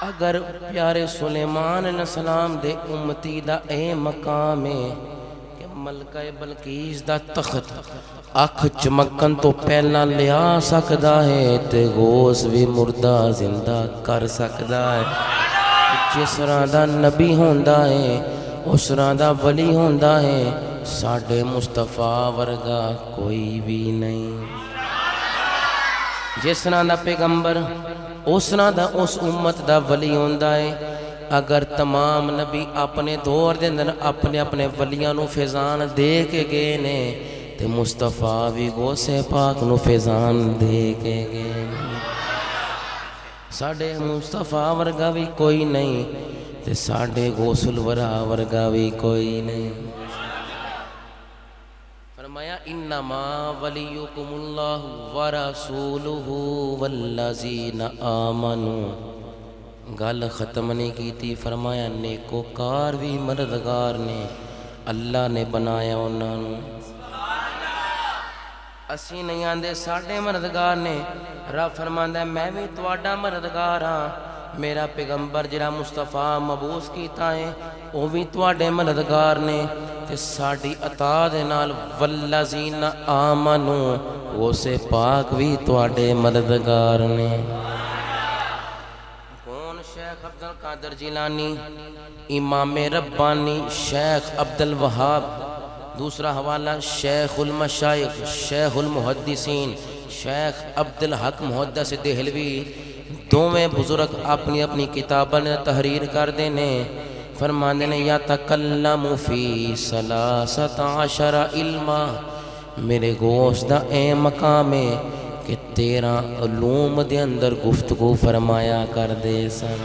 اگر پیارے سلیمان علیہ السلام دے امتی دا اے مقام ہے کہ ملکہ بلقیس دا تخت اکھ چمکن تو پہلا لیا سکدا ہے تے غوث بھی مردہ زندہ کر سکدا ہے۔ جس طرح دا نبی ہوندا ہے اس طرح دا ولی ہوندا ہے، ساڈے مصطفیٰ ورگا کوئی بھی نہیں۔ جس طرح دا پیغمبر اس طرح دا اس امت دا ولی ہوندا ہے۔ اگر تمام نبی اپنے دور دے اندر اپنے اپنے ولیاں نو فیضان دے کے گئے نے تے مصطفیٰ بھی غوث پاک نو فیضان دے کے گئے نے۔ ساڈے مصطفیٰ ورگا بھی کوئی نہیں تے ساڈے غوث الورا ورگا بھی کوئی نہیں۔ فرمایا انما ولیکم اللہ ورسولہ والذین آمنوا، گل ختم نہیں کی تھی، فرمایا نیکوکار بھی مددگار نے، اللہ نے بنایا انہاں نوں۔ اسی نہیں آندے ساڈے مددگار نے، رب فرماندا ہے میں بھی تواڈا مددگار ہاں، میرا پیغمبر جڑا مصطفیٰ مبعوث کیتا ہے وہ بھی تواڈے مددگار نے، تے ساڈی عطا دے نال والذین آمنوا غوث پاک بھی تواڈے مددگار نے۔ کون؟ شیخ عبد القادر جیلانی، امام ربانی شیخ عبد الوہاب۔ دوسرا حوالہ شیخ المشائخ شیخ المحدثین شیخ عبد الحق محدث دہلوی، دوویں بزرگ اپنی اپنی کتاباں نے تحریر کر دینے، فرماندے نے یتکلم فی 13 علما، میرے غوث دا اے مقام ہے کہ 13 علوم دے اندر گفتگو فرمایا کر دے سن۔